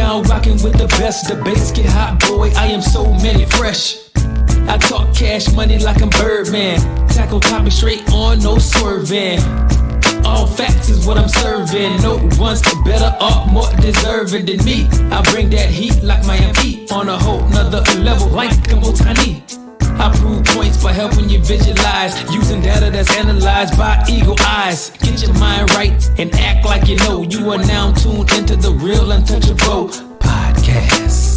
now rocking with the best. Debates get hot, boy, I am so many fresh. I talk cash money like I'm Birdman. Tackle topic straight on, no swerving. All facts is what I'm serving. No one's better or more deserving than me. I bring that heat like Miami on a whole nother level like I'm Otani. I prove points by helping you visualize, using data that's analyzed by eagle eyes. Get your mind right and act like you know. You are now tuned into the Real Untouchable podcast.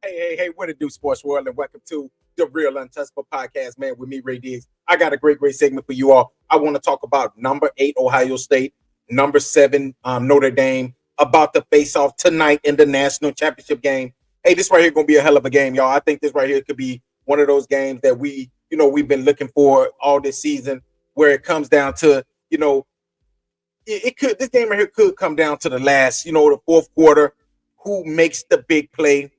Hey, what it do, sports world, and welcome to the Real Untouchable podcast, man, with me, Ray Diggs. I got a great segment for you all. I want to talk about number 8, Ohio State, number 7, Notre Dame, about to face off tonight in the national championship game. Hey, this right here going to be a hell of a game, y'all. I think this right here could be one of those games that we've been looking for all this season, where it comes down to, this game right here could come down to the last, the fourth quarter, who makes the big play.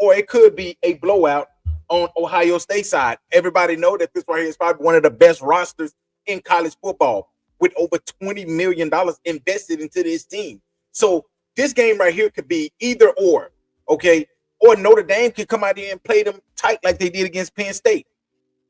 Or it could be a blowout on Ohio State side. Everybody know that this right here is probably one of the best rosters in college football, with over $20 million invested into this team. So this game right here could be either or, okay? Or Notre Dame could come out here and play them tight like they did against Penn State.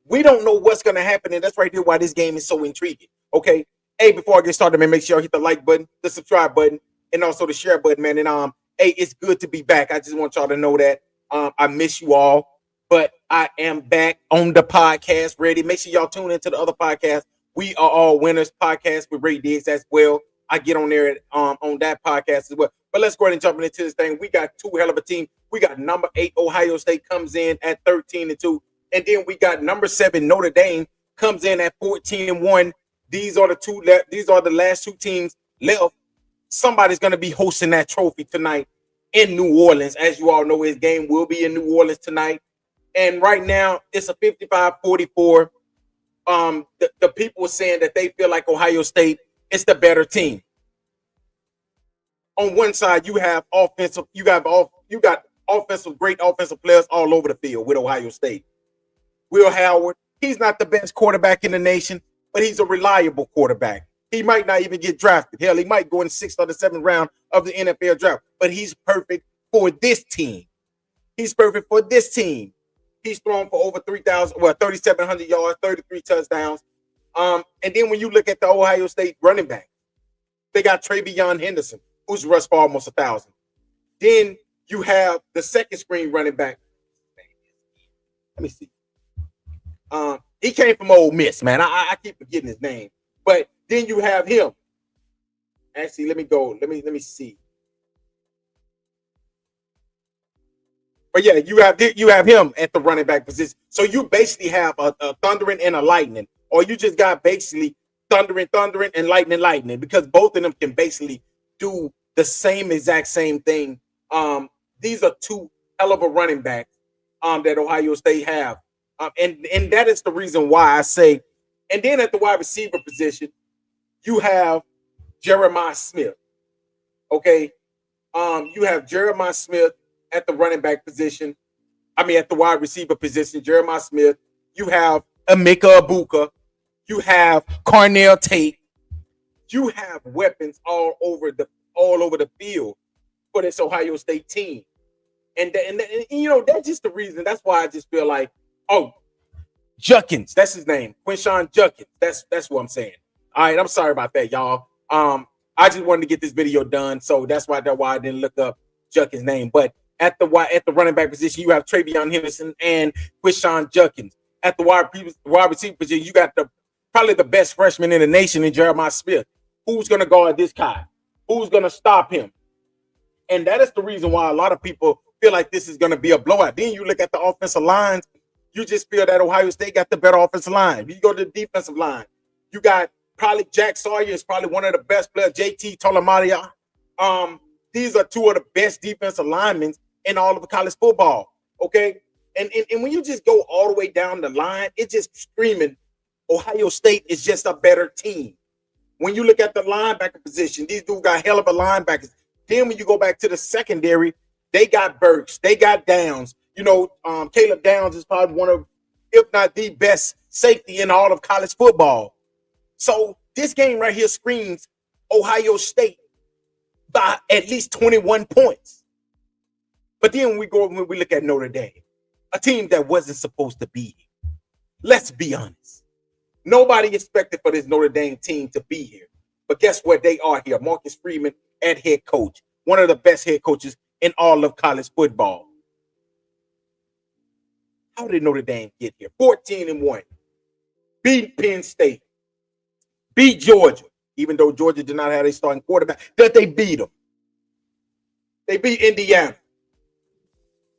We don't know what's going to happen, and that's right there why this game is so intriguing, okay? Hey, before I get started, man, make sure you hit the like button, the subscribe button, and also the share button, man. And hey, it's good to be back. I just want y'all to know that. I miss you all, but I am back on the podcast ready. Make sure y'all tune into the other podcast. We Are All Winners podcast with Ray Diggs as well. I get on there on that podcast as well. But let's go ahead and jump into this thing. We got two hell of a team. We got number 8 Ohio State comes in at 13-2, and then we got number 7 Notre Dame comes in at 14-1. These are the last two teams left. Somebody's going to be hosting that trophy tonight in New Orleans. As you all know, his game will be in New Orleans tonight. And right now, it's a 55-44. The people are saying that they feel like Ohio State is the better team. On one side, you got great offensive players all over the field with Ohio State. Will Howard, he's not the best quarterback in the nation, but he's a reliable quarterback. He might not even get drafted. Hell, he might go in the 6th or the 7th round of the NFL draft, but he's perfect for this team. He's perfect for this team. He's thrown for over 3,700 yards, 33 touchdowns. And then when you look at the Ohio State running back, they got Travion Henderson, who's rushed for almost 1,000. Then you have the second screen running back. Let me see. He came from Ole Miss, man. I keep forgetting his name. But then you have him. Actually, let me see. But yeah, you have him at the running back position. So you basically have a thundering and a lightning, or you just got basically thundering and lightning, because both of them can basically do the exact same thing. These are two hell of a running backs that Ohio State have, and that is the reason why I say. And then at the wide receiver position, you have Jeremiah Smith. Okay. You have Jeremiah Smith at the running back position. At the wide receiver position, Jeremiah Smith. You have Emeka Egbuka. You have Carnell Tate. You have weapons all over the field for this Ohio State team. And that's just the reason. That's why I just feel like, Judkins, that's his name. Quinshawn Judkins. That's what I'm saying. All right, I'm sorry about that, y'all. I just wanted to get this video done, so that's why I didn't look up Judkins' name. But at the running back position, you have Travion Henderson and Quinshawn Judkins. At the wide receiver position, you got probably the best freshman in the nation in Jeremiah Smith. Who's going to guard this guy? Who's going to stop him? And that is the reason why a lot of people feel like this is going to be a blowout. Then you look at the offensive lines. You just feel that Ohio State got the better offensive line. You go to the defensive line. You got probably Jack Sawyer is probably one of the best players. JT Tolamaria. These are two of the best defensive linemen in all of college football. Okay, and when you just go all the way down the line, it's just screaming Ohio State is just a better team. When you look at the linebacker position, these dudes got hell of a linebackers. Then when you go back to the secondary, they got Burks, they got Downs. Caleb Downs is probably one of, if not the best safety in all of college football. So This game right here screams Ohio State by at least 21 points. But then when we look at Notre Dame, a team that wasn't supposed to be here. Let's be honest. Nobody expected for this Notre Dame team to be here. But guess what? They are here. Marcus Freeman at head coach. One of the best head coaches in all of college football. How did Notre Dame get here? 14-1. Beat Penn State. Beat Georgia. Even though Georgia did not have a starting quarterback, that they beat them. They beat Indiana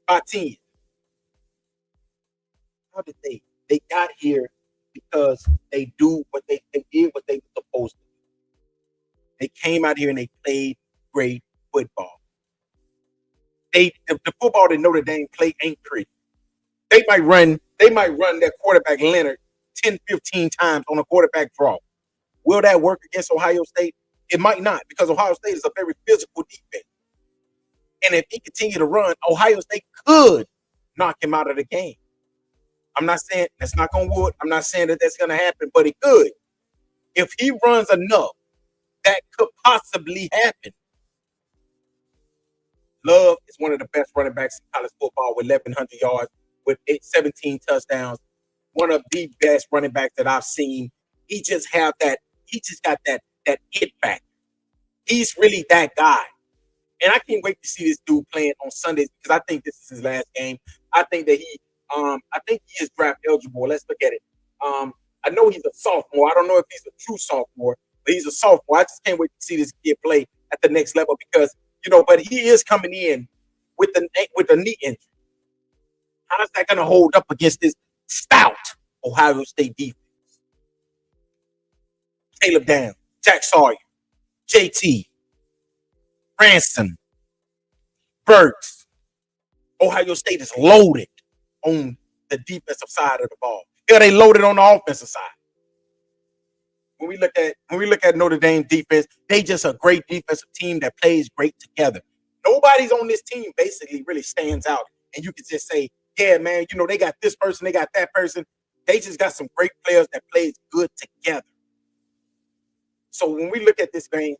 by 10. How did they? They got here because they did what they were supposed to do. They came out here and they played great football. The football that Notre Dame play ain't pretty. They might run their quarterback Leonard 10, 15 times on a quarterback draw. Will that work against Ohio State? It might not, because Ohio State is a very physical defense. And if he continue to run, Ohio State could knock him out of the game. I'm not saying that's not going to work. I'm not saying that that's going to happen, but it could. If he runs enough, that could possibly happen. Love is one of the best running backs in college football with 1,100 yards, with 17 touchdowns. One of the best running backs that I've seen. He just got that it back. He's really that guy. And I can't wait to see this dude playing on Sundays, because I think this is his last game. I think that he is draft eligible. Let's look at it. I know he's a sophomore. I don't know if he's a true sophomore, but he's a sophomore. I just can't wait to see this kid play at the next level, because but he is coming in with a knee injury. How is that going to hold up against this stout Ohio State defense? Caleb Downs, Jack Sawyer, JT, Ransom, Burks. Ohio State is loaded on the defensive side of the ball. Yeah, they loaded on the offensive side. When we look at Notre Dame defense, they just a great defensive team that plays great together. Nobody's on this team basically really stands out, and you can just say, yeah, man, they got this person, they got that person. They just got some great players that plays good together. So when we look at this game,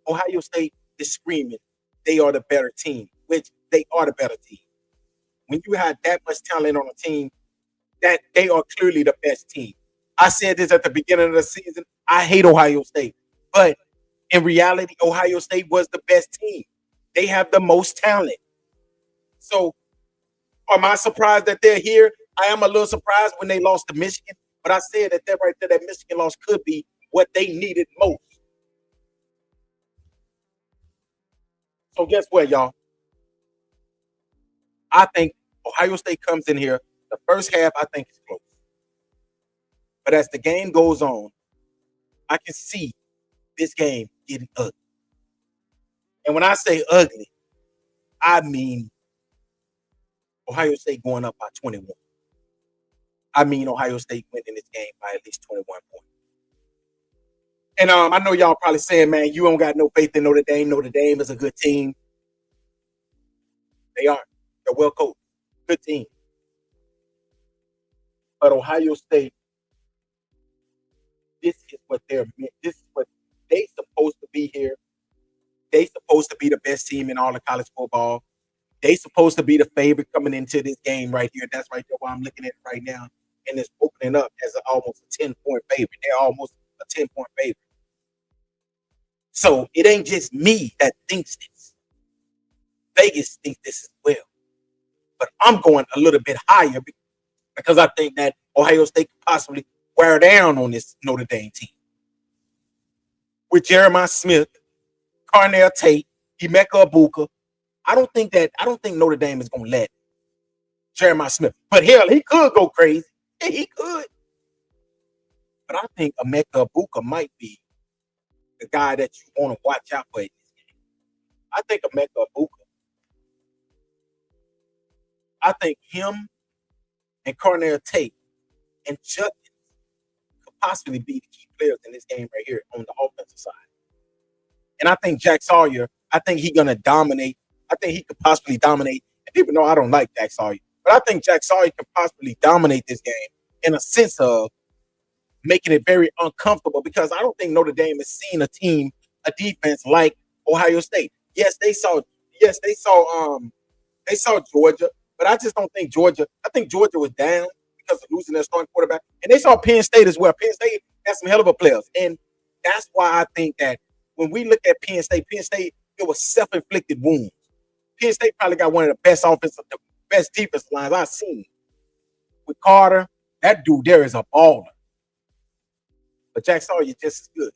Ohio State is screaming they are the better team, which they are the better team. When you have that much talent on a team, that they are clearly the best team. I said this at the beginning of the season. I hate Ohio State, but in reality, Ohio State was the best team. They have the most talent. So am I surprised that they're here? I am a little surprised when they lost to Michigan, but I said that right there, that Michigan loss could be what they needed most. So guess what, y'all? I think Ohio State comes in here. The first half, I think, is close. But as the game goes on, I can see this game getting ugly. And when I say ugly, I mean Ohio State going up by 21. I mean Ohio State winning this game by at least 21 points. And I know y'all probably saying, man, you don't got no faith in Notre Dame. Notre Dame is a good team. They are. They're well coached. Good team. But Ohio State, this is what they're meant. This is what they supposed to be here. They supposed to be the best team in all of college football. They supposed to be the favorite coming into this game right here. That's right there why I'm looking at it right now. And it's opening up as almost a 10-point favorite. They're almost a 10-point favorite. So it ain't just me that thinks this. Vegas thinks this as well. But I'm going a little bit higher because I think that Ohio State could possibly wear down on this Notre Dame team. With Jeremiah Smith, Carnell Tate, Emeka Ibuka, I don't think Notre Dame is going to let Jeremiah Smith. But hell, he could go crazy. Yeah, he could. But I think Emeka Ibuka might be the guy that you want to watch out for in this game. I think Emeka Ibuka, I think him and Carnell Tate and Judkins could possibly be the key players in this game right here on the offensive side. And I think Jack Sawyer, I think he's going to dominate. I think he could possibly dominate. And people know I don't like Jack Sawyer, but I think Jack Sawyer could possibly dominate this game in a sense of making it very uncomfortable because I don't think Notre Dame has seen a defense like Ohio State. Yes, they saw Georgia, but I just don't think Georgia. I think Georgia was down because of losing their starting quarterback, and they saw Penn State as well. Penn State has some hell of a players, and that's why I think that when we look at Penn State, it was self-inflicted wounds. Penn State probably got one of the best defensive lines I've seen. With Carter, that dude there is a baller, but Jack Sawyer is just as good,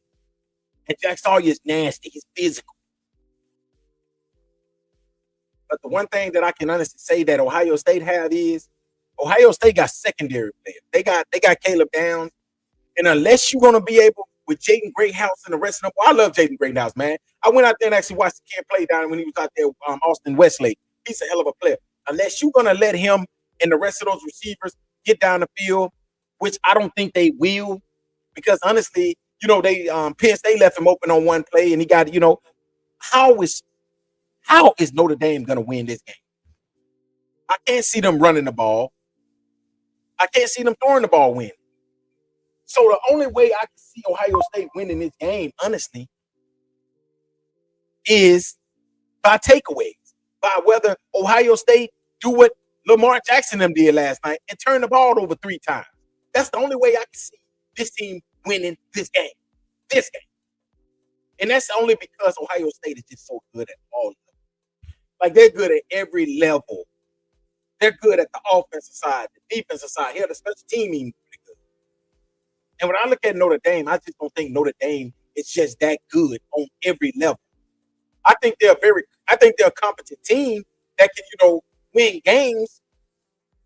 and Jack Sawyer is nasty. He's physical. But the one thing that I can honestly say that Ohio State have is Ohio State got secondary players. They got Caleb Downs, and unless you're gonna be able with Jaden Greathouse and the rest of them, I love Jaden Greathouse, man. I went out there and actually watched the kid play down when he was out there, Austin Westlake. He's a hell of a player. Unless you're gonna let him and the rest of those receivers get down the field, which I don't think they will, because honestly, they Penn State left him open on one play, and he got how is Notre Dame gonna win this game? I can't see them running the ball. I can't see them throwing the ball win. So the only way I can see Ohio State winning this game, honestly, is by takeaways, by whether Ohio State do what Lamar Jackson them did last night and turn the ball over 3 times. That's the only way I can see this team winning this game. This game. And that's only because Ohio State is just so good at all of them. Like, they're good at every level. They're good at the offensive side, the defensive side. Hell, the special teaming pretty good. And when I look at Notre Dame, I just don't think Notre Dame is just that good on every level. I think they're a competent team that can, win games,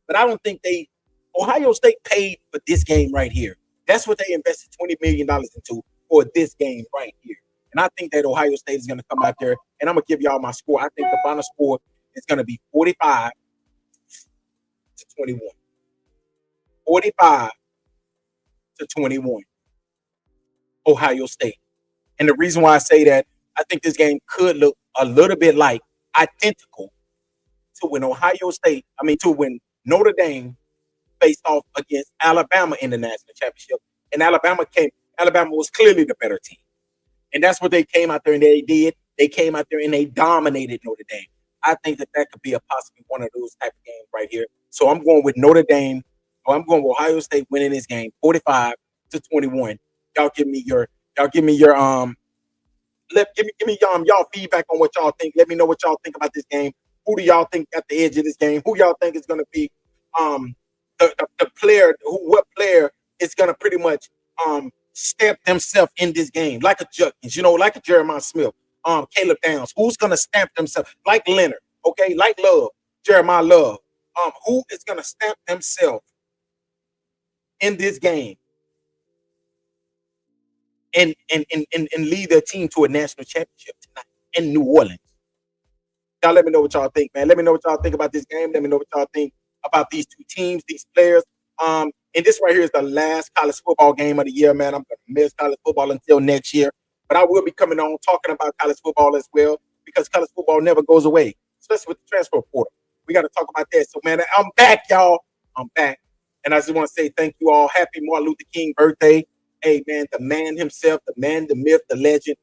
but I don't think Ohio State paid for this game right here. That's what they invested $20 million into for this game right here. And I think that Ohio State is going to come out there, and I'm going to give y'all my score. I think the final score is going to be 45-21. 45-21. Ohio State. And the reason why I say that, I think this game could look a little bit like identical to when to when Notre Dame faced off against Alabama in the national championship. And Alabama was clearly the better team. And that's what they came out there and they did. They came out there and they dominated Notre Dame. I think that could be possibly one of those type of games right here. So I'm going with Notre Dame. I'm going with Ohio State winning this game 45-21. Y'all give me your give me y'all feedback on what y'all think. Let me know what y'all think about this game. Who do y'all think at the edge of this game? Who y'all think is going to be the player? What player is going to pretty much stamp themselves in this game, like a Judkins, like a Jeremiah Smith, Caleb Downs? Who's going to stamp themselves like Leonard? Okay, like Love, Jeremiah Love. Who is going to stamp themselves in this game and lead their team to a national championship tonight in New Orleans? Y'all let me know what y'all think, man. Let me know what y'all think about this game. Let me know what y'all think about these two teams, these players. And this right here is the last college football game of the year, man. I'm going to miss college football until next year. But I will be coming on talking about college football as well, because college football never goes away, especially with the transfer portal. We got to talk about that. So, man, I'm back, y'all. I'm back. And I just want to say thank you all. Happy Martin Luther King birthday. Hey, man, the man himself, the man, the myth, the legend.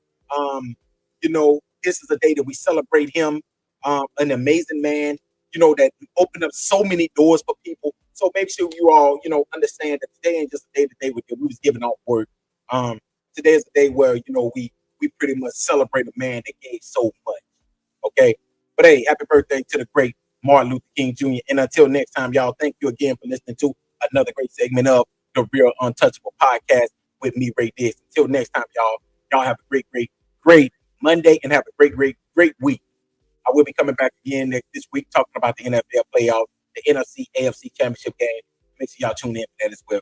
This is a day that we celebrate him. An amazing man, that opened up so many doors for people. So make sure you all, understand that today ain't just a day that we was giving out work. Today is a day where, we pretty much celebrate a man that gave so much. Okay. But hey, happy birthday to the great Martin Luther King Jr. And until next time, y'all, thank you again for listening to another great segment of the Real Untouchable Podcast with me, Ray Diggs. Until next time, y'all have a great Monday and have a great week. I will be coming back again this week talking about the NFL playoffs, the NFC AFC championship game. Make sure y'all tune in for that as well.